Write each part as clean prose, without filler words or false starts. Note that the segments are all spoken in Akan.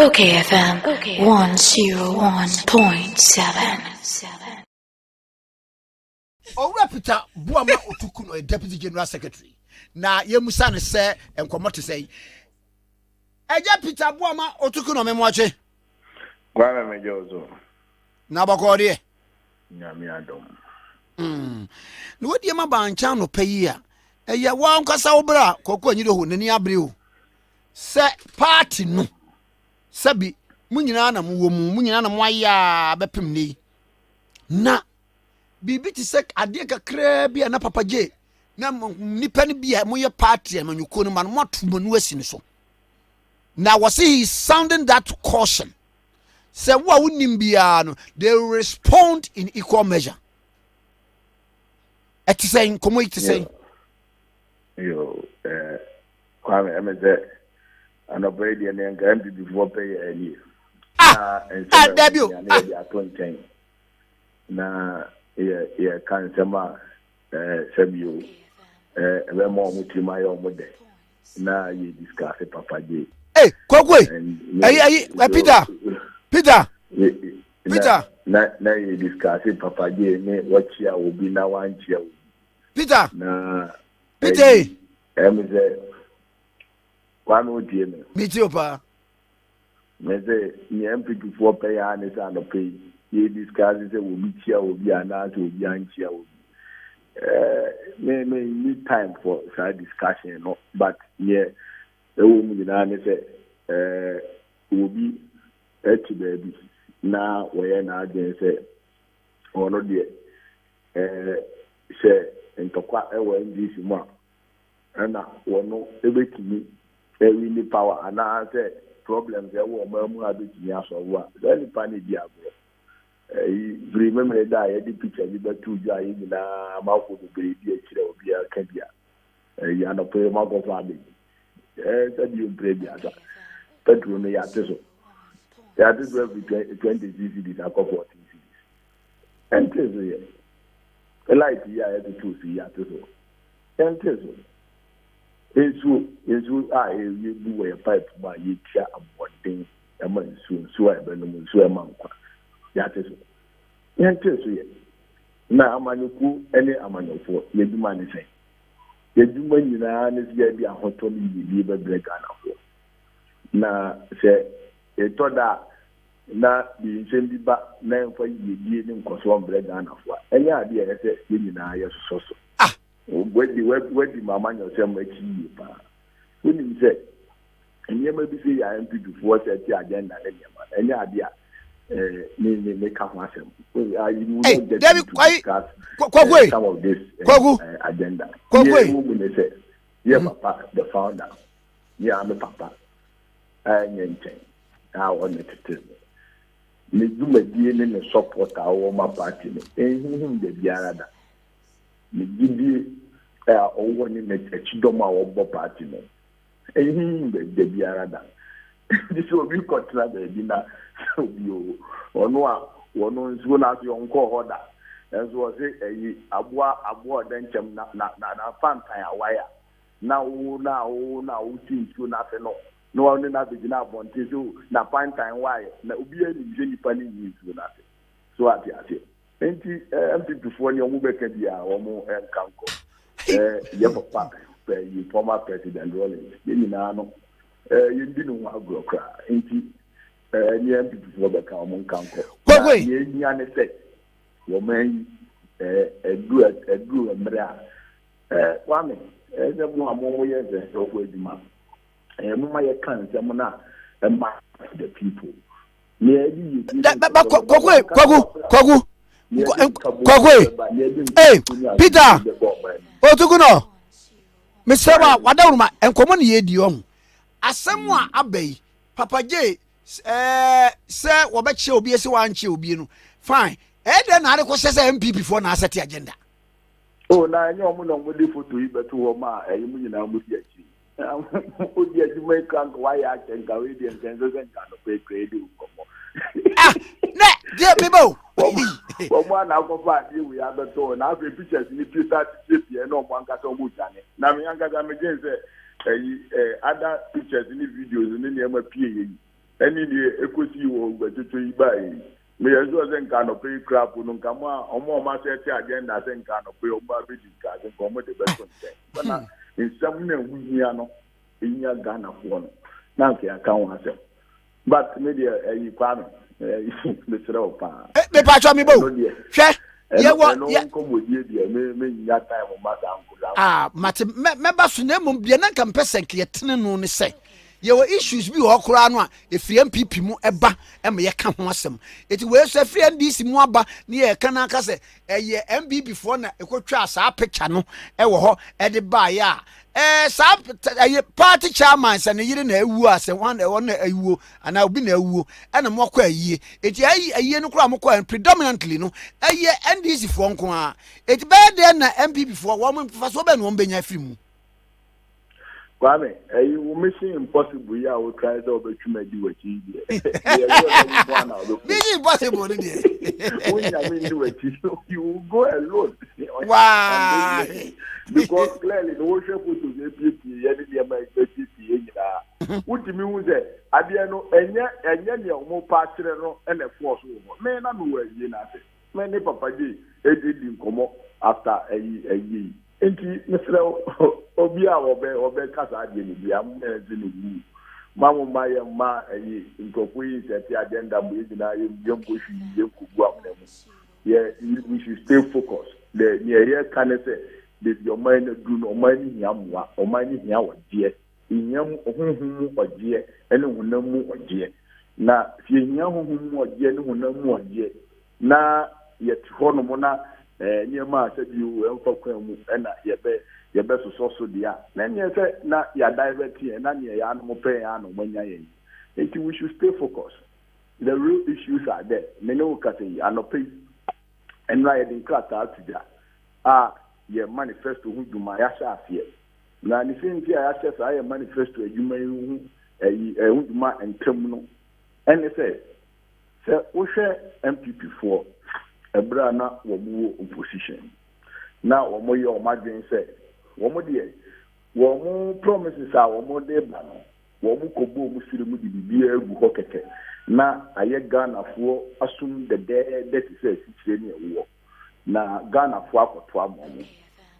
Okay, FM 101.7. Owura Peter Buama Otukuno, Deputy General Secretary. Na yemusa ne se enkomo te sei. Eja Peter Buama Otukuno memwache. Kwame mejozo. Na bakode. Nyame adom. No wodi ma bancha no payi a. Eye wa nkasa obra kokko anyire ho nani abre o. Se party no. Sabi munyina na muwo munyina na moya bepem ni. Na bibi ti sek ade kakra bia na papa je na nipa ne bia moye party amanyuko no ma no moto manu asi ne so. Now was he sounding that caution? Say what would bia no they respond in equal measure. Eti saying komo iti saying Yo Kwame emeze anobedi ene nga mbi before pay any. Debut. Na ye kan sema sabio ebe mo mutima yo mode na ye discuss papa je. Hey, Kwakwe. Peter. Na ye discuss papa je ne wachia obi na wanchia. Peter. Na Peter. Emze kwano die me. Meet pa. Meze ni MP before pay and is an pay. Ye discuss it will be chia obi ana to obi anchia obi. May need time for side discussion, no, but yeah, the woman say will be baby. Now where now they say or not yet say and to quite a way this month. And now one no everything every power and I say problems there were more bit years or what. Then panic diablo. Remember that I had the picture with the two guys in a mouth of the baby, a Kenya. You know, pay my family. Said you pray the other. But when they are so, that is where we 20 CCDs are 14 CCDs. And this is a light here at the 2 C at so. And this is you do a pipe by each year of one thing, a man soon, so I been so a monk. That is it. Na amanyuku ene amanyofo yeduma ne sei. Yeduma nyina ne se bia hoto ni bibi be breka na fo. Na se etoda na bi nsembi ba na enfa yedie ne nkoso breka na fo. Enya ade ye se nyina ye soso. Wedi mama nyosem achi pa. Woni se enyema bi se ya MP before se ti agenda ne nyema. Enya ade a me come I David, some of this agenda. Yeah, Papa, the founder. Yeah, I'm a papa. I want to tell you. Me do my DNA support our my party. Him the Biarada. Me give you over in a chidoma or party. Him the Biarada. This will be considered a dinner. One is one as your uncle order. As was it a abua denchem na fanta wire. Now, things you nothing. No one in that begin up on tissue, na fanta wire. Na ubi any jenny panny news to nothing. So I say, empty before your move can be our more and canco. Papa, you former President Rollins. You know, you didn't want to cry. Near people become on cancer. Kwakwe, you say, your man, a good embryo. One, as a more years and so with the man. And my account, Samona, and my the people. Kwakwe. Hey, Peter. Otukuno. Mr. Wadawuma, and common ye diom. Asemwa abey, Papa J. Sir, Wabachi obi esi wanchi obi no. Fine. Then I go say MP before na set agenda. Oh, na nyo mo no mo di photo yi beto wo ma e mu nyina mo di achi. O di achi mai kan why ya chen ka we di en so sen ka no pe create ukomo. Ne, je people. Wo mo na go fa di we ya beto na afi pictures ni Peter Tipi e no mo anka so mo chane. Na me anka ga me gen say other pictures in the videos in the pie any equity or budgetary buy. Me as well as can pay crap on Kama, or more master agenda, and can pay or Barbie cars and come with the best one. In some we are not in your Ghana for now, I can't answer. But maybe a partner, Mr. Opa. Me patch me bo. Share. Yeah, what? Yeah, come with you, dear. Me that time of my uncle. Ah, Mate, member Sunemum, be an uncompessant, yet no say. Your issues be all crown if the MPP mu eba and me come wasem. It was a free and DC mwaba near Kanaka say a year MB before na a quote trust our picture no ewo at the bar ya. Sap a party chairman and a year in a woo as a one a woo and I'll be a woo and a more quay ye. It a year no cramoko and predominantly no a year and easy for Unqua. It bad then MB before woman for so ben won't be a film. Kwame, you mission impossible. Yeah, we try to over to make you a TV. Mission impossible, you go alone. Why? Because clearly the worship was the APP, APP. What do you mean say? Adiano, and yet, more partner and a force. Man, I'm aware, you know. Many papa did in come after a year. Enti Mr. Obia obe kasa ageni bia mezini mamu maye ma ayi nkokui seti agenda mu yina yembo shi yekugu amnemu yeah we should stay focused the near can say the your mind do no mind hiamwa o mind hia wodie hiam ohunhun wodie ene hunamu wodie na fie hia ohunhun wodie ne hunamu wodie na yet hono mo na niema said you emfakwamu na yebe so dia na nye say na ya direct here na nye ya no pay ya no manya yen. We should stay focused. The real issues are there. Many will cut it anope and na yedin krata atida ye manifesto hu duma ya sha afie na ni fin ti ya sha sa ye manifesto adwuma hu hu duma entam no and say wo hwe MPP for ebra na wo mu opposition na wo mo ye o madwen say wo mo de wo mo promises a wo mo de ba no wo mo kobo mo sire mu di bibia egu ho keke na aye Ghana fo asum de say sire ni ewo na Ghana fo akoto amomo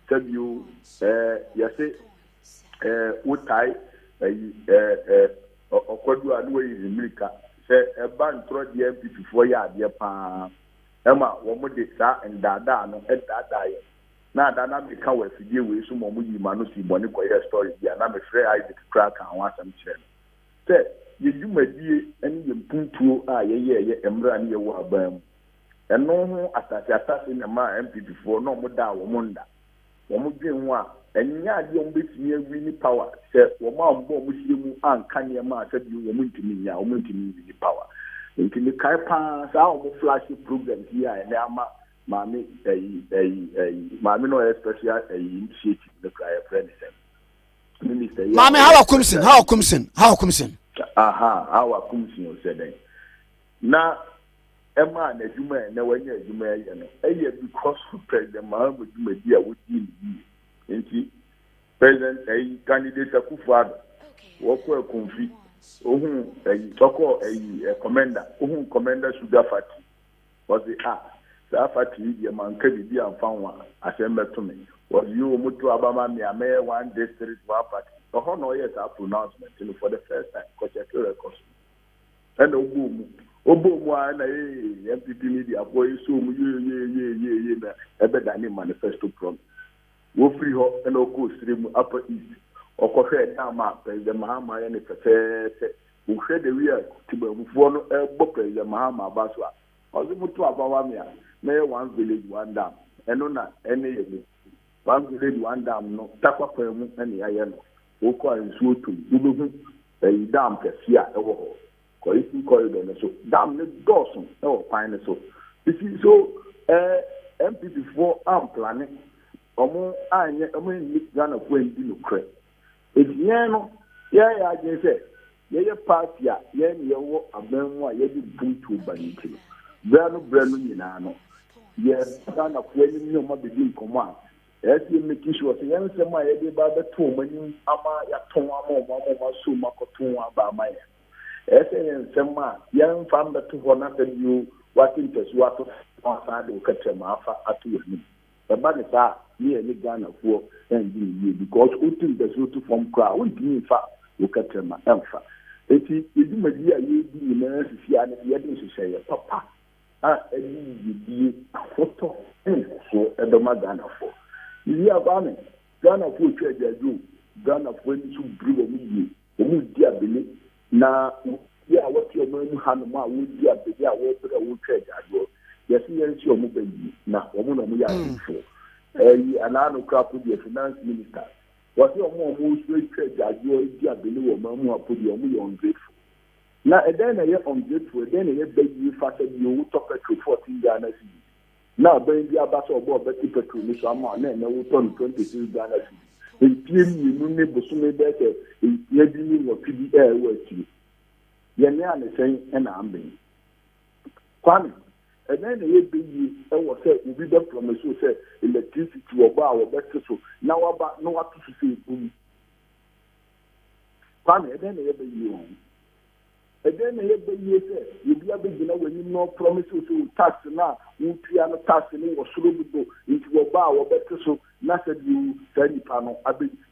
sabiu yase utai okwadu anu yi America se eba ntro de MPP fo ya ade pa ema wo mo de sa ndada no edada ye na da na be ka wa fidie we so mo yi ma no si boni ko ye story bia na me frɛ Isaac crack an wasam kyerɛ se ye dwumadie ani ye mpuntuo a ye emra ne ye wo abam eno ho asase na ma MPP fo no mo da wo mo nda wo mo dwen ho a enya ade o betimi awi ni power se wo ma mbo mo hire mu anka ne ma asa bi wo mo ntimi nya wo mo ntimi ni power ntimi kai pa sa wo mo flash program here and ama mami mami no special initiative the cry president minister mami how kumsin how kumsin said na ema na adwuma na wanya adwuma ye no because president Mahamudu Madi a wodi ni enti president candidate Akufo-Addo woko ekonfi ohun toko commander ohun commander Sugar Fati was the Fati the man ka bibi amfanwa asembeto me was you mutu abama me ame one district one party so no yes a pronouncement for the first time ko check records and obomu na MPP media boy so mu ye na ebeda ni manifesto promise wo free ho and go stream upper east okohwe dama president Mahama ne tete wo hwe de wi a tibamufo no ebo president Mahama baso a ozi mutu abawa me a na one village one dam eno na ene ye one village one dam no takwa kwamu ene ya ye no wo ko ansu otum ubehu dam kesi a ewo ho ko isi corridor no so dam ne dosun ewo kwan ne so isi so MPP for am planning omo anye omo ni Ghana ko ndi no kre ebiye no ya agye se ye party a ye ne wo abanwu a ye di buntu baniti brano nyina no ye Ghana ko ni no ma be di nkomo a esi make sure se yan se ma ye de ba beto mani ama ya ton ama so makoton aba ama ye ese nsema yan fam da to hona da yu watin ta suwa to sa da kace ma fa atu ni ba ne sa ni e ni Ghana fo en di because utin da so to form kra utin fa o kace ma emfa eti edi magi aye di na sisi ana ye de hyehyɛ papa a edi di foto so edoma Ghana fo yi abane Ghana fo twa jaju Ghana fo ni su bri wo mu di abele na ya wati o mu hanu ma wo di abele a wo bra wo twa jaju yesi yen si o mu bayi na o mu no mu ya fo anano krapo di finance minister wasi o mu so twa jaju di abele wo mu apodi o mu yo ungrateful na eden na ye ungrateful eden na ye bayi fa se bi o to petrol 14 Ghana cedi na bayi bi abaso obo beti petrol ni so ama na na wo ton 26 Ghana cedi epie ni nu ne bosume be ke ye bi ni wo pidi wo ati ye ne ane sen na amben kwani eden na ye bayi wo se obi be promise so se electricity wo ba wo beti so na wa ba no wa to so se kwani eden na ye bayi o eden na ye bayi se ye bi abegina wani no promise so tax na wo pia no tax ni wo soro budo nti wo ba wo beti so na se di sani pano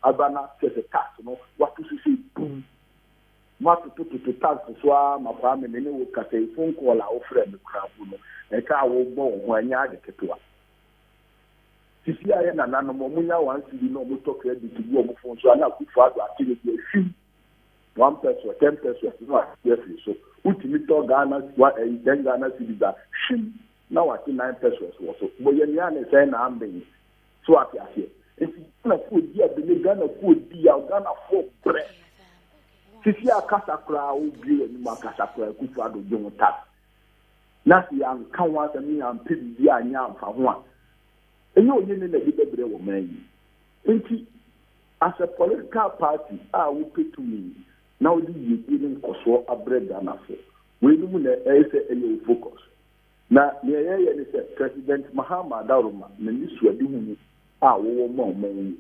abana se tax no what to say boom what to tax so ma pa me ne wo ka say phone call a ofre me krafu no e ka wo bo ho anya ade ketewa sisi aye na nanu mo munya wan sidi no mo to credit bi o mo phone so ana ku fa do atire bi hwim 1 peso 10 peso no yes so ultimate to Ghana wa den Ghana sidi da hwim na wa 9 pesos wo so bo ye nya ne say na ambe so ati ase esi na fo di abele Ghana fo di ya Ghana fo bre sisi akasa kra o bi ni makasa kra ku fa do jon ta na si an kan wa sa ni an pedi di anya amfa ho a enye onye ne na bi bebre wo man yi enti as a political party a wo petu ni na o di yi ni koso abre Ghana fo we ni mu na ese enye focus na ne ye ni se President Mahama Daruma na ni suadi hu wo mo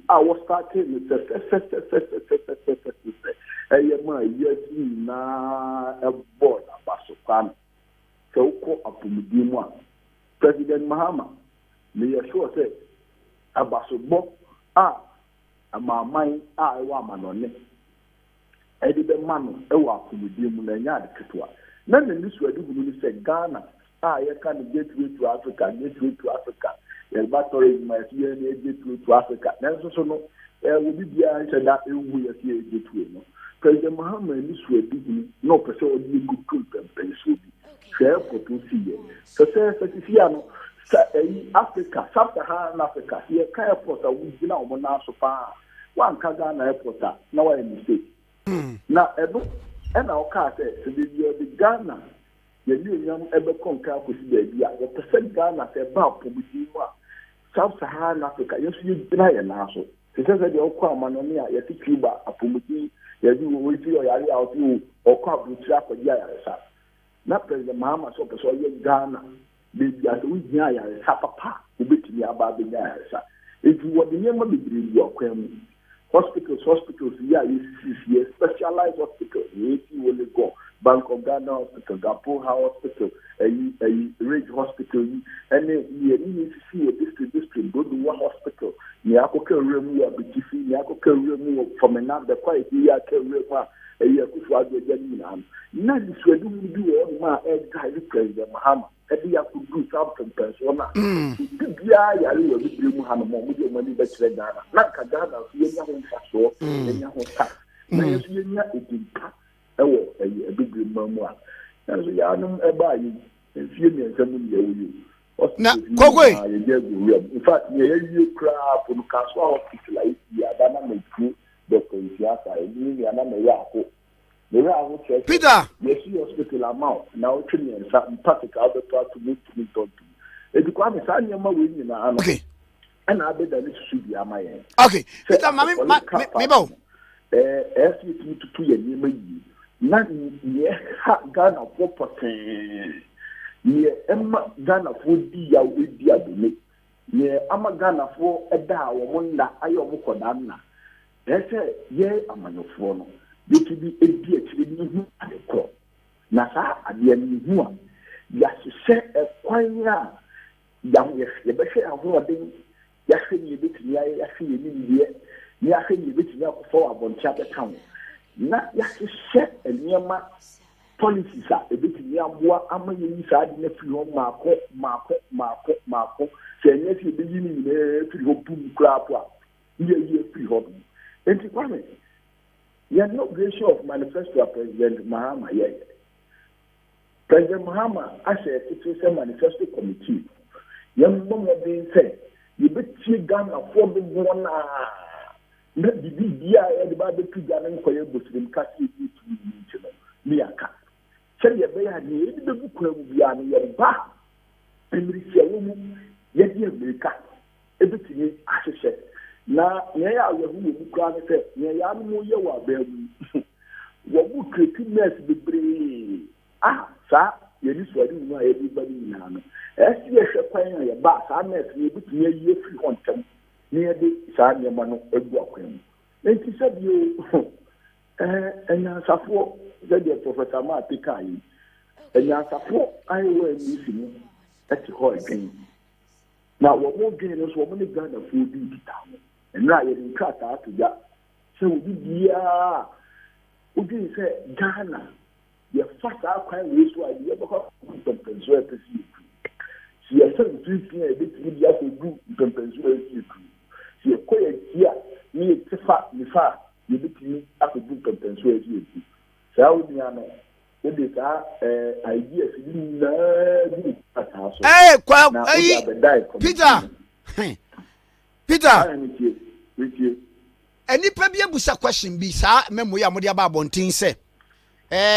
wo started with the ma yesi na board abaso kwan so ko apumudi mu a President Mahama me ye sure say abaso bo amaman wo amanone edi be manu wo apumudi mu na nya de ketwa na ni suadi hu ni se Ghana ye can gateway to Africa Elbatory my gateway to Africa. Nanso so no will be bia nche da ewu ya see gateway no. President Mahama ni suadi no pese o di good cool pempen so bi. Share for to see ye. So say certificate no Africa, Sub-Saharan Africa, here ka airport a we gina o na so pa. Wan ka Ghana airport na wa mistake. Na edo na o ka say the Ghana ye nyam ebe konka akosi baabi a wo pese Ghana se ba pomudi mu a Sub-Saharan Africa yesu ye gina ye na so se se de okwa amanoni a ye ti Cuba apomudi ye di wo ti o yare a o ti okwa abuti akodi yare sa na President Mahama so pese ye Ghana bebi a we gina yare sa papa obetimi aba be yare sa eji wo de nyama bibiri bi okwa mu hospitals ya ye specialized hospital ye ti wo le go Bank of Ghana Hospital, Gapoha Hospital, Ridge Hospital, and you see a district, go to one hospital. Niako Remu, a Bitifi, Niako Remu from another quiet year, Rema, a year before the Janina. None is ready to do all my head President Mahama. Eddie could do something persona. Yeah, you will be Muhammad with your money better than Ghana. Not Ghana, you know, so, and you tax. Now you know it in a big memoir. And so, I know about you, and few men coming here with you. Now, Kogwe. In fact, you cry from Castle Hospital, like Yadana make you, Dr. Isiasa, and Yana Mayako. Peter, yes, you hospital amount. Now, Trini and some practical other part to meet to me. If you come and sign your money, okay. And I bet that it should be a my end. Okay, Peter, Mabo. As you to 2 years, na ye ha Ghana for poten ye emma Ghana for di ya we di adome ye ama Ghana for eda wo monda ayo mo koda na ese ye amanyofo no be to be edi akiri ni hu adekọ na saa adeɛ no hu a yɛahyehyɛ ɛkwan a yɛbɛhwɛ ahoɔden yɛahwɛ ne yɛbɛtumi ayɛ yɛahwɛ yɛ nimdeɛ ne yɛahwɛ ne yɛbɛtumi akɔfa wɔ abɔnten abɛka ho na yɛahyehyɛ nneɛma policies a ɛbɛtumi aboa ama yɛyi saa de no afiri hɔ maako sɛ ɛnyɛ sɛ yɛbɛyi no nyinaa afiri hɔ bum koraa po a ne yɛyi afiri hɔ no enti kwame yɛn inauguration of manifesto a President Mahama yɛyɛ President Mahama ahyɛ ɛtete sɛ manifesto committee yɛn mmɔmɔden sɛ yɛbɛtie Ghanafoɔ dodoɔ na biribiara a yɛde ba bɛtu gya no nkɔyɛ bosirim kase yi tumi nti no ne yɛaka sɛdeɛ ɛbɛyɛ a deɛ yɛde bɛgu kwan mu biara no yɛba mmirisia wɔ mu yɛde Amerika ɛbɛtumi ahyehyɛ na yɛn a yɛho wɔ mu koraa no sɛ yɛn yɛ ano mu yɛ wɔ abaa mu wɔn mu kreti nurse bebree saa yɛde suade mu a yɛde ba no nyinaa no ɛsi yɛhwɛ kwan a yɛba saa nurse no yɛbɛtumi ayi afiri hɔ ntɛm ne yɛde saa nneɛma no agu akwan mu nti sɛ bio anyansafoɔ sɛdeɛ Professor Maate kaa yi anyansafoɔ ayɛwɔ anisi mu ɛte hɔ ɛdwen na wɔn dwen no so wɔn ne Ghanafoɔ di nkita ho ɛnna yɛde nkrataa ato gya sɛ obi biara odwen sɛ Ghana yɛfa saa kwan wei so a yɛbɛkɔ mpɛmpɛnso a ɛpɛsi yɛtu si yɛsɛ mfimfini a yɛbɛtumi de akɔgu mpɛmpɛnso a ɛsi yɛtu si yɛkɔ yɛti a ne yɛte fa nifa a yɛbɛtumi akɔgu mpɛmpɛnso a ɛsi yɛtu saa wo nua no wode saa ideas yi nyinaa gu ataa so na wode abɛdae Peter enipa bi abusa question bi saa memo ya mo de aba abonten se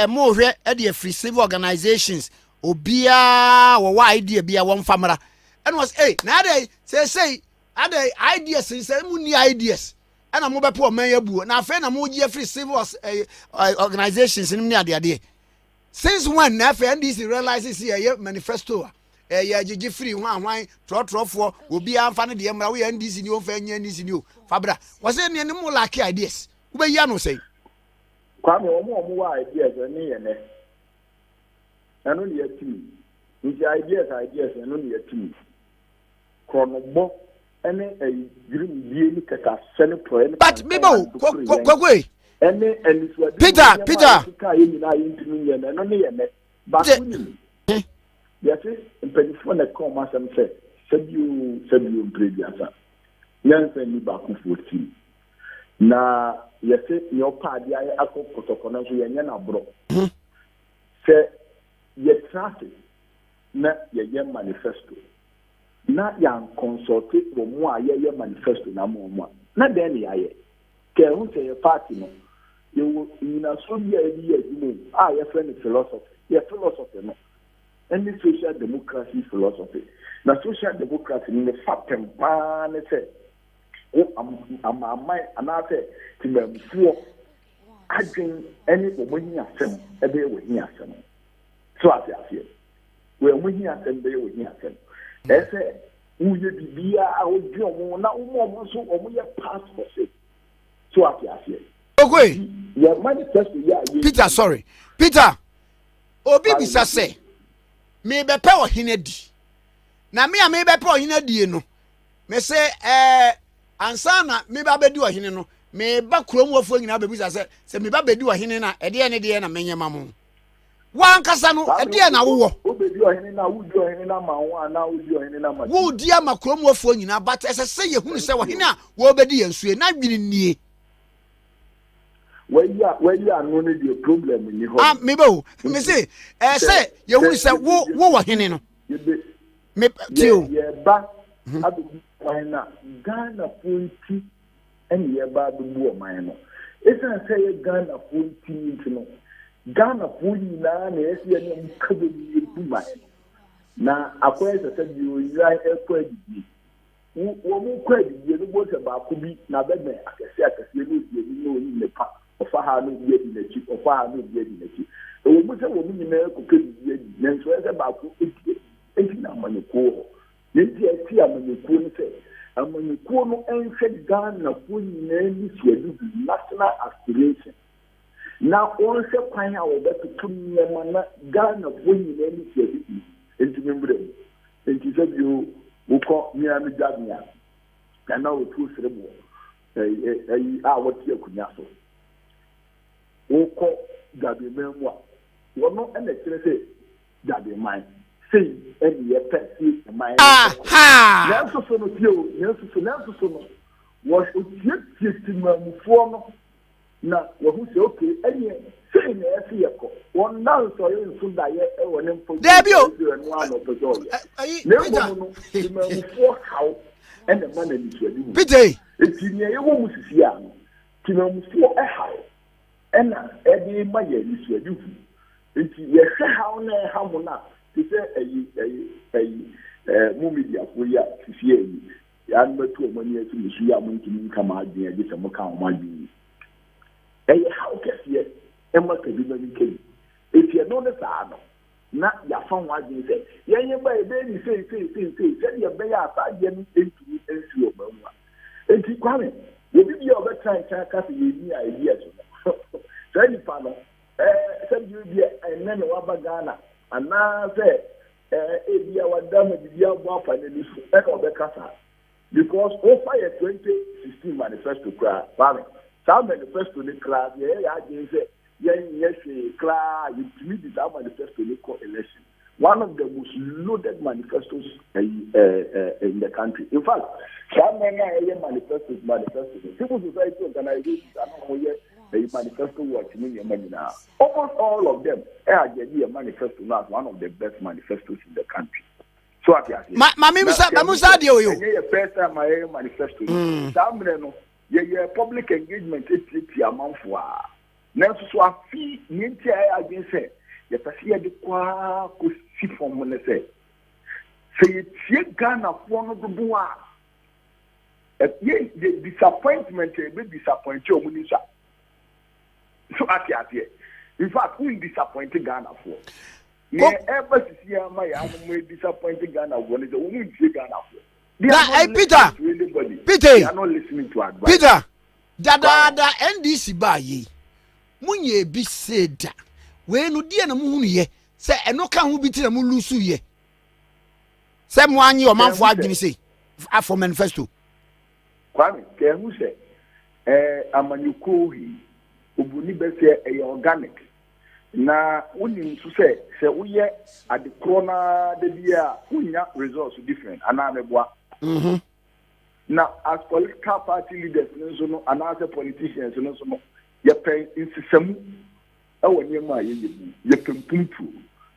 mo hwe e de free civil organizations obia wo wa idea bia won famra and was na dey say ideas say mu ni ideas and mo be po man yabu na afa na mo gi free civil organizations ni ade since when na afa NDC realizes here manifesto ya gigi free hwan trotro obi amfa ne de mra we NDC ni o fa nya NDC ni o fabra was say ne mo lack ideas wo be ya no say kwame omo wa ideas ni ye ne anu ni yatimi nti ideas anu ni yatimi kronogbo ene girim bie ni kaka sene pro ene but bibo kwakwe ene suade Peter ka ye ni na ye ntimi ye ne anu ni ye ne ba kuni yɛsɛ mpanyinfoɔ na kɔn mu asɛm sɛ sɛbio mprɛdiasa yɛnsɛ ni baako 14 na yɛsɛ nyɛ ɔpa adeɛ ayɛ akɔ kɔtɔkɔ no nso yɛnyɛ n'aborɔ sɛ yɛtena ase na yɛyɛ manifesto na yɛankɔnsɔlte wɔ mu a yɛyɛ manifesto na mu a na dɛn ne yɛayɛ kɛ ɛho sɛ yɛ party no yɛwɔ nyinaso bi a yɛde yɛ adwuma a yɛfrɛ no philosophy no any social democracy philosophy. Na social democracy in the fact and pan say, am I another Timber I drink any when you assemble a day with me assemble. So I say, well, when you assemble with me assemble. They say, who you be, I will do now more so or we pass for say. So I say, okay, yeah, manifesto, yeah, Peter, sorry, Peter, Obi bisa say. Me be pe ohine di na me a me be pe ohine die no me se ansa na me ba bedi ohine no me ba krom wofo nyina be bisa se me ba bedi ohine na e de ne de na menyema mo wan kasa no e de na wo bedi ohine na wo di ohine na ma wo ana wo di ohine na ma wo di ama krom wofo nyina but se ye hunu se ohine a wo bedi yansue na dwini nie where you are no need your problem in your home. Me bo me say say you who say wo hene no me tio ye ba adu na Ghana funti and ye ba do bu o man no esa say Ghana funti no Ghana funti na esi ne mkabe ni bu man na akwai se you ya ekwadi wo mu kwadi ye no bo se ba ko bi na be me akese no die ni no ni mepa ofa no die di nachi ofa no die di nachi e wo mu se wo mu nyina ko ke die di nanso e se ba ko enti na maniko ne di ati amaniko ni se amaniko no enhwe Ghana ko nyina ni suadu national aspiration Now, all the time, I will bet to come in Ghana when you need to into Wimbledon. And he said, you will call me a Midania. And now, two cerebral. What you could not so. Who call that the memoir? You are not an excellent that be mine. Say, and your pet see my. Aha! Nelson of you, Nelson, was just in form. Na who say okay any say na ese yeko won na so yin so da ye e won mpo Debio Peter no for how and the man and it Peter etinie ye wo musisi a no timam for e how and e dey ma ye ni so adu enti ye hwe how na ha mo na ti say mu media for ya sisi yi ya nbetu o mani esi musu ya mu ntimi kama adwen age se mo ka o ma adwen how can you ever do anything? If you know the sano, not your phone, what you say, you may baby say, send your bay outside getting into your mama. And keep coming. You give your better time, casting you ideas. Send you, father, send you and then Wabagana, and now say, if you are done with your wife and then you echo the casa. Because over 2016 manifesto cry, farming. Some manifesto the class, yes, class, you meet the manifesto election. One of the most loaded manifestos in the country. In fact, some manifestos. Civil society organizations are not a manifesto watching your money now. Almost all of them are a manifesto now, one of the best manifestos in the country. So I can say, Mamma, first time I manifesto. Yeah, public engagement is a month for. Now, so I feel Nintia against it. Yes, I see the qua could see from when I say, say, Ghana, one of the bois. The disappointment will disappoint you, Munisa. So I can't. In fact, who disappointed Ghana for? Yeah, ever see my animal disappointed Ghana when it's a woman Ghana for. Peter, they are not listening to advice. Peter, dada NDC ba ye. Munye bi seda. We no die na mu ye. Se eno ka ho bi ti na mu lusu ye. Se mo anyi o manfo adwini se. Afọ manifesto. Kwame, ke hu se amanyuko hi obuni be se organic. Na woni nso se woye adekro na de bia unya results different ana meboa. Now, as political party leaders, and as politicians, you pay in system. Our name, you can pump.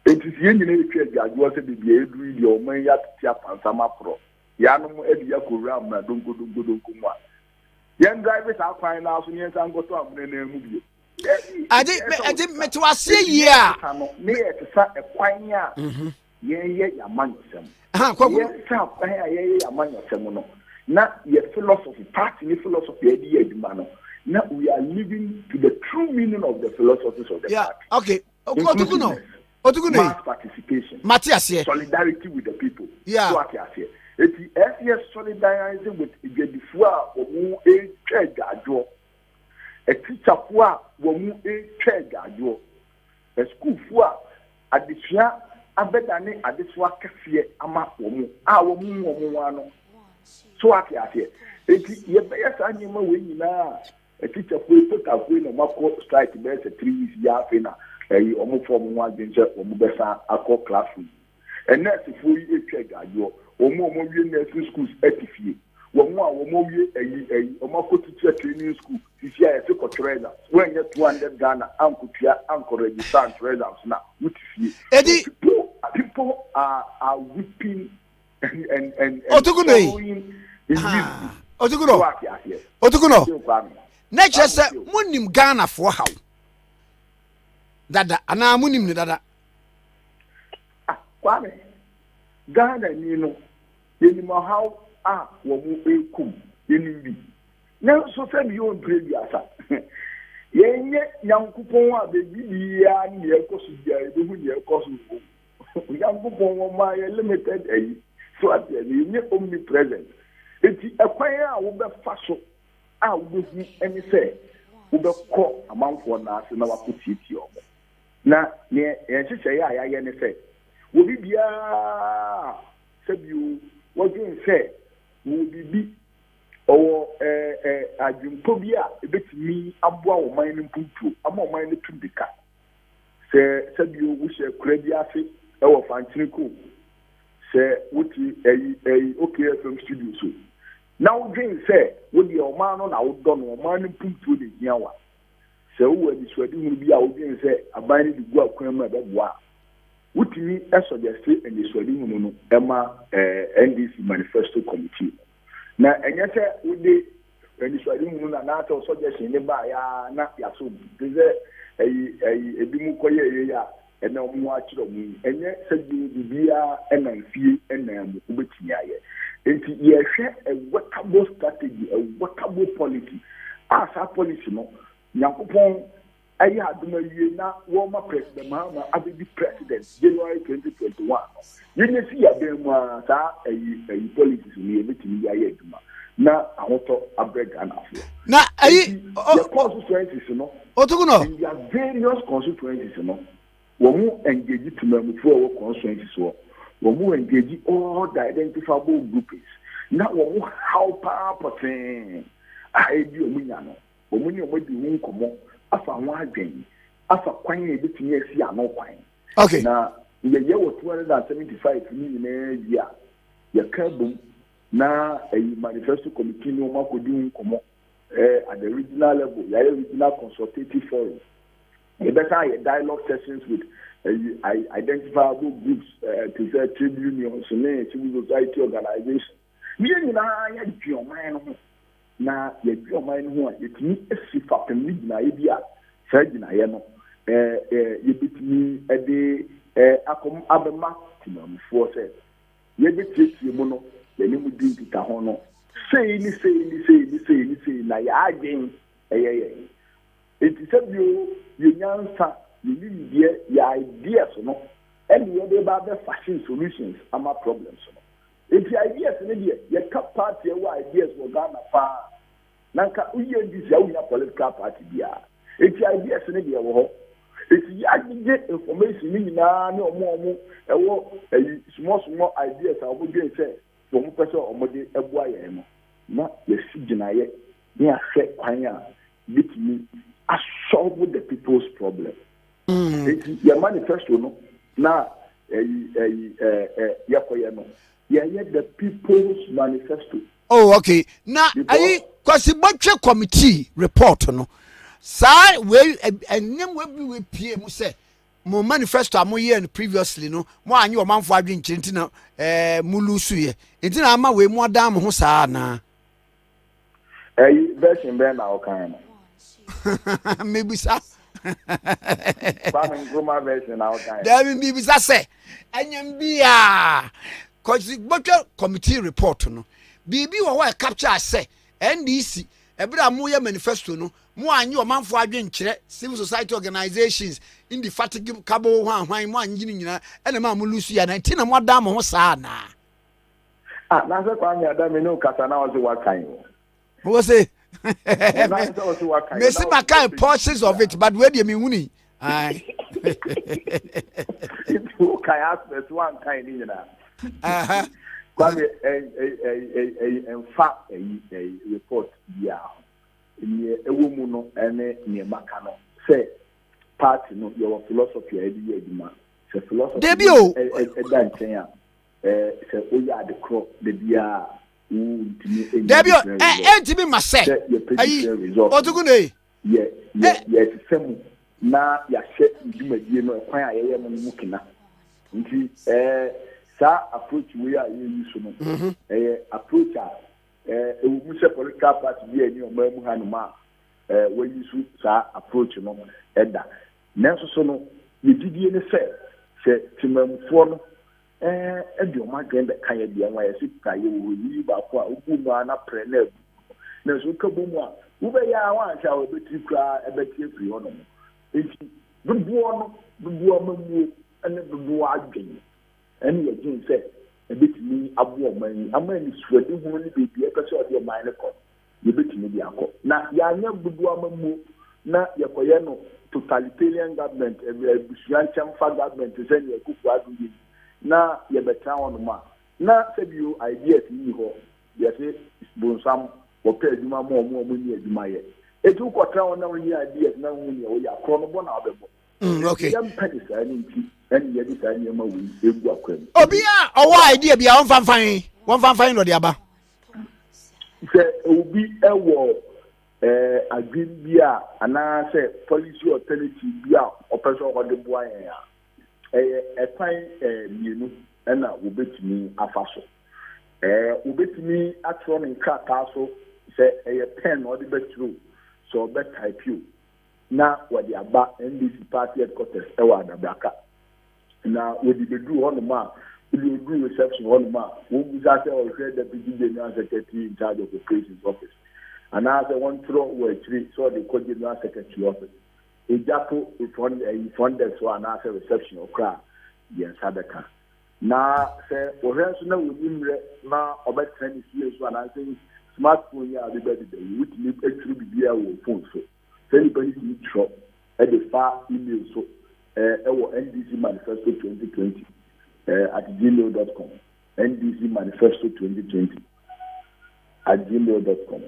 It is the trade that was a baby, your money at Tiap and Sama Pro. Yanum Ediaco Ram, don't go. Young drivers are fine out in yes and go to a movie. I didn't met to say, yeah, near to start a fine year. Yeah, among them. Not your philosophy, party philosophy, idea, man. Now we are living to the true meaning of the philosophies of the Okay. party. Mass participation, Matthias, solidarity with the people. Yeah. So I say, if solidarizing with the four or more a trade gajo, a teacher for one a trade gajo, a school for a disha. Abedane adeswa kese ama womu womu ano so ati eti ye be yasa nyema we nyina teacher for total for na mako strike be 3 weeks ya fe na omo form one denje omo besa akọ classroom and nurse for yi etwa gajo omo wie nursing schools etifie womu wie omo ko teacher training school tisia ya se ko trainer when you 200 Ghana ankutua anko register trainers na utifie edi people are weeping and Otukuno. Nature say munim Ghana for how. Dada ana munim ni dada. Kwame. Ghana ni no. Yeni mo how wo mu ekum yeni bi. Na so say bi on previous asa. Yenye Nyankopon a bebi ya ni ekosu dia ebu ni ekosu. Nyankopon wo ma ye limited so at the omnipresent. Eti ekwan a wo be fa so a wo hu eni say wobɛkɔ amanfoɔ no ase na wakɔtietie ɔmo na neɛ yɛnhyehyɛeɛ a yɛayɛ ne sɛ obi biara sɛbio wɔdwen sɛ wɔwɔ biribi ɔwɔ adwumpo bi a ɛbɛtumi aboa ɔman no mpuntuo ama ɔman no tum dika sɛ sɛbio wohyɛ kora bi ase ɛwɔ fankyene ko sɛ wote OKFM studio so na wodwen sɛ wodeɛ ɔman no na wodɔ no ɔman no mpuntuo de hia wa sɛ wowɔ anisoadehunu bi a wodwen sɛ aban no de gu akwan mu a ɛbɛboa a wotumi ɛsɔgyɛse anisoadehunu no ɛma NDC manifesto committee na ɛnyɛ sɛ wode anisoadehunu no anaasɛ ɔsɔgyɛse ne baeɛ na yɛaso te sɛ ebi mu kɔyɛ a ɛna ɔmo akyerɛ ɔmo yi ɛnyɛ sɛ biribiara ɛnam fie ɛnam mu wobɛtumi ayɛ nti yɛhwɛ a workable strategy a workable policy a saa policy no nyankopɔn ɛyɛ adom awie na wɔma president Mahama abɛdi president January 2021 yɛnyɛ si yɛbɛn mu a saa policies no yɛbɛtumi de ayɛ adwuma na ahotɔ abrɛ Ghanafoɔ na yɛ constituencies no otukuno there are various constituencies no wɔn engage temamufoɔ a wɔwɔ constituencies wɔ wɔn engage all the identifiable groupings na wɔn how paa pɔtɛn a ebi wɔn nya no wɔn ne wɔn di wɔn nkɔmɔ afa wɔn adwene afa kwan a ebitumi esi ano kwan okay na yɛyɛ wɔ 275 ne nyinaa yi a yɛka bom na manifesto committee ne wɔn akɔdi wɔn nkɔmɔ at the regional level yɛayɛ regional consultative forum yɛbɛka yɛ dialogue sessions with identifiable groups to say trade unions and civil society organizations. We are not yet ɔman no ho na yɛdwi ɔman no ho a yɛtumi asi fapem ne gyinaeɛ bi a saa gyinaeɛ no yɛbɛtumi de akɔm abɛma temamufoɔ sɛ yɛbɛtietie mu no yɛne mu di nkita ho no sei na yɛadwen ɛyɛ enti sɛ bio yɛnyansa yɛnimdeɛ yɛ ideas no ɛne yɛde ba bɛ fashion solutions ama problems no enti ideas no deɛ yɛka party ɛwɔ ideas wɔ Ghana paa na nka woyɛ ndisi a wonya political party biara enti ideas no deɛ wɔ hɔ enti yɛagyegye information no nyinaa ne ɔmo ɛwɔ small ideas a wɔdwen sɛ wɔn pɛ sɛ ɔmode ɛboa yɛn no na yɛsi gyinaeɛ ne ahwɛ kwan a bitumi solve the people's problem. Your manifesto no na yakoye no yɛyɛ the people's manifesto. Oh, okay. Na ayi kwasi botwe committee report no saa we enyem we pie mu sɛ mo manifesto a mo yɛ previously no mo anyi o manfo adwe nkyenti na mo lusu ye enti na ama we mo adam ho saa na version ben na okan no maybe sa maybe say enyem bia cause botwe committee report no bibi wo wa capture say NDC ebra mo ye manifesto no mo anyi o manfo adwen kyerɛ civil society organizations indefatigable hwan mo anyi nyina ene ma mo lusu ya na nti na mo da mo ho saa na na se kwa nya da me no kasa na wo se wa kan wo se Messi Makai portions of it, but where do you mean winning? Aye. Okay, aspect one kind in that. In fact, a report, yeah, in a woman and near Macano say, party, no, your philosophy, idea, the philosophy, debut, say, oh, yeah, the crop, the beer. Debio, ntimi ma se. Ayi, otugunde. Yes, same. Na ya she dwumadie no kwan a yeye no mu kina. Nti sa approach we are use no. Approach a mu se political party bi ani o ma mu hanuma we use sa approach no eda. Nanso so no yedidie ne se timamfo no edi o ma gwen be kan ya bia wa yesi ka ye wo yi ba ko a ugu ma na pre na so ka bomu a wo be ya wa sha wo beti kra e beti afri ho no enti dubuo mamu ene dubuo adwen ene ye gin se e beti ni abo man amani suade hu ni bebi e ka so de man ne ko ye beti ni bi akọ na ya nya dubuo mamu na yɛkɔyɛ no totalitarian government busuankyɛmfa government sɛnea Akufo Addo yi na yɛbɛtena hɔ nom a na sɛbio ideas yi hɔ yɛse bonsam wɔpɛ adwuma ma ɔmo ni adwuma yɛ ɛti wokɔtena hɔ na wonni ideas na wo nea woyɛ akorɔ no bɔ na wabɛbɔ okay yɛmpɛ de saa ne nti ɛne yɛde saa nneɛma wei ɛgu akora mu obi a ɔwɔ idea bia wɔmfamfan no de aba sɛ obi ɛwɔ adwin bi a anaasɛ policy alternative bi a ɔpɛ sɛ ɔde boa yɛn a ɛyɛ ɛkwan mmienu ɛna wobɛtumi afa so wobɛtumi atwerɛ ne nkrataa so sɛ ɛyɛ pen na ɔde bɛtwerɛ sɛ ɔbɛtype o na wɔde aba NDC party headquarters ɛwɔ Adabraka na wɔde bɛduru hɔnom a wɔde bɛduru reception hɔnom a wɔbusa sɛ ɔhwɛ deputy general secretary in charge of operations office anaasɛ wɔntwerɛ wɔ akyiri sɛ ɔde kɔ general secretary office ɛgyato front desk hɔ anaasɛ reception ɔkora yɛnsa bɛka na sɛ wɔhwɛ nso na wɔni mmerɛ na ɔbɛtena ne fie so anaasɛ smartphone yi a ɔde bɛdeda yi wotumi atwiri biribiara wɔ phone so sɛ nipa no tumi twerɛ ɛde fa email so ɛwɔ NDC manifesto 2020 at gmail.com NDC manifesto 2020 at gmail.com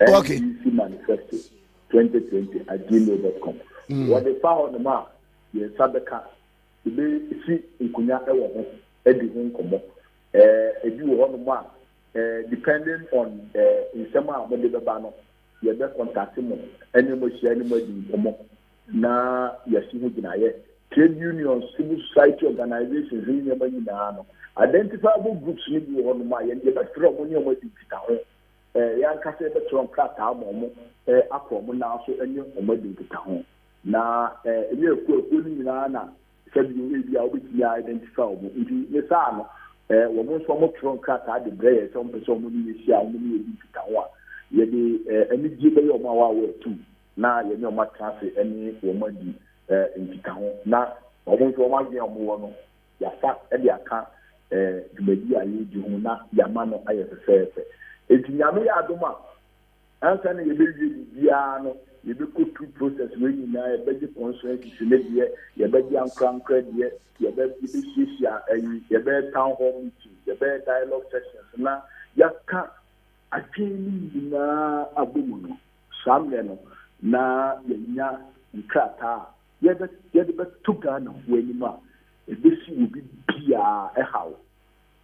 Okay. NDC manifesto 2020 at gmail.com wɔde fa hɔ nom a yɛnsa bɛka ɛbɛsi nkonya ɛwɔ ho ɛdi ho nkɔmmɔ ebi wɔ hɔ nom a depending on nsɛm a wɔde bɛba no yɛbɛ contact mo ɛne mo hyia ne mo adi nkɔmmɔ na yɛsi ho gyinaeɛ trade unions civil society organizations ne nneɛma nyinaa no identifiable groups ne bi wɔ hɔ nom a yɛbɛfrɛ ɔmo ne ɔmo adi nkita ho yɛankasa yɛbɛtwerɛ nkrataa ma ɔmo akɔ ɔmo naa so ne ɔmo adi nkita ho na ɛnyɛ akuakuo no nyinaa na sɛbi ebi a wobɛtumi a identify ɔmo nti ne saa no wɔn nso ɔmo twerɛ nkrataa de brɛ yɛ sɛ ɔmo pɛ sɛ ɔmo ne yɛhyia ɔmo ne yɛdi nkita ho a yɛde anigye bɛyɛ ɔmo a wɔawɔ atu na yɛne ɔmo atena ase ne wɔn adi nkita ho na ɔmo nso ɔmo adwene ɔmo wɔ no yɛafa de aka dwumadi a yɛdi ho na yɛama no ayɛ fɛfɛɛfɛ eti nyame yɛ adom a ansa na yɛbɛwie biribiara no yɛbɛkɔ through process wei nyinaa yɛbɛgye constituency ne deɛ yɛbɛgye ankorankora deɛ yɛbɛhyiahyia yɛbɛyɛ town hall meeting yɛbɛyɛ dialogue sessions na yɛaka adwene no nyinaa abɔ mu no saa mmerɛ no na yɛnya nkrataa a yɛde bɛto Ghana ho anim a ɛbɛsi obi biara ɛhaw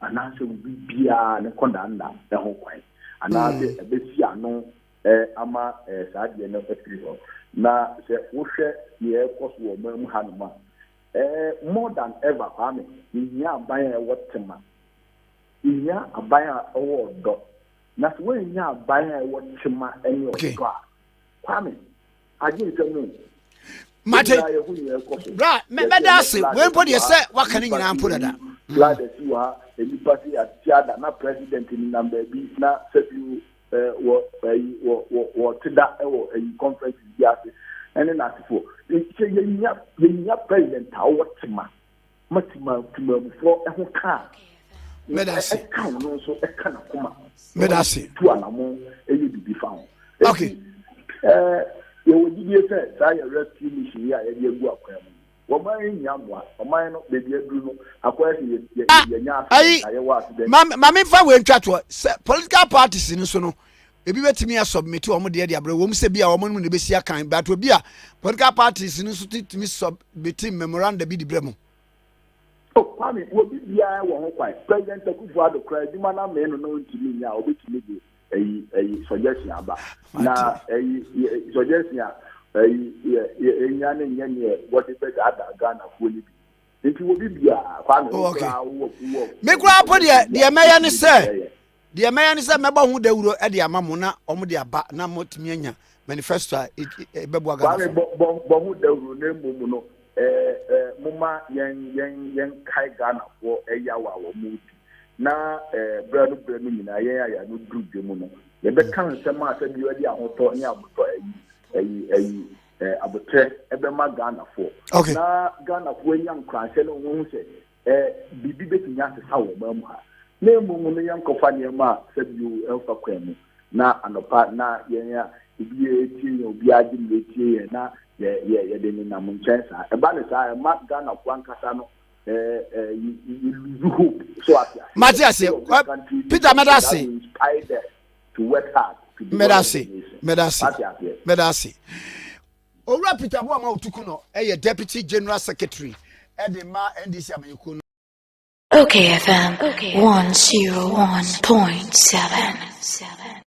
anaasɛ obi biara ne kɔndanna ɛho kwan anaasɛ ɛbɛsi ano ama saa deɛ no afiri hɔ na sɛ wohwɛ deɛ ɛkɔ so wɔ ɔman mu hanom a more than ever Kwame yɛnya aban a ɛwɔ tema yɛnya aban a ɛwɔ ɔdɔ na sɛ wɔnya aban a ɛwɔ tema ne ɔdɔ a Kwame agye nsɛm no mate bra mɛda ase wempo deɛ sɛ waka ne nyinaa mpo dada glad asi wɔ ha nipa sɛ yɛatiada na president ni nam baabi na sɛbi wɔte da wɔ ayi conference bi ase ɛne n'asefoɔ sɛ yɛnya president a wɔwɔ tema timamufoɔ ho kaa ɛka wo no nso ɛka n'akoma mɛda ase tu anamo ɛyɛ biribi fa ho okay yɛwɔ gyidie sɛ saa yɛ rescue mission yi a yɛde agu akwan mu wɔman nya mmoa ɔman no baabi aduru no akɔyɛ sɛ yɛnya ase ayɛwɔ accident ma memfa wei ntwa toɔ sɛ political parties no so no ebi bɛtumi asubmit wɔn deɛ de abrɛ wɔn sɛ bi a wɔn no na bɛsi akan but obi a political parties no so tumi submit memoranda bi de brɛ mu Kwame obi biara wɔ ho kwan president Akufo Addo kora adwuma na mɛ no na ntumi nya obetumi de ɛyi suggestion aba na ɛyi suggestion a ɛnya ne nyɛ ne wɔde bɛ ada Ghana fo ni bi nti obi biara Kwame kora wɔ me kora po deɛ mɛyɛ ne sɛ mɛbɔ ho dawuro de ama mo na ɔmo de aba na mo tumi anya manifesto a ɛbɛboa Ghana bɔ ho dawuro na mmom no moma yɛn kai Ghana for ɛyawa wɔ mu na brɛ no nyinaa yɛn ayɛ no duru dwe mu no yɛbɛka nsɛm a sɛ bi wɔde ahotɔ ne abotɔ ayi abotɛ ɛbɛma Ghana for na Ghana for nya nkranhyɛ no ho sɛ bibi bɛtumi asesa wɔ mu ha na mmom no yɛn kɔfa nneɛma a sɛ bi ɛfa kwan mu na anɔpa na yɛn obi etie obi adi metie na ye de ni na mo nkyɛn saa ɛba ne saa ma Ghana kwankasa no you hope so Matias Peter Medase to work hard Medase Owura Peter Boama Otuku no Deputy General Secretary Edema NDC Amayuku. Okay FM 101.7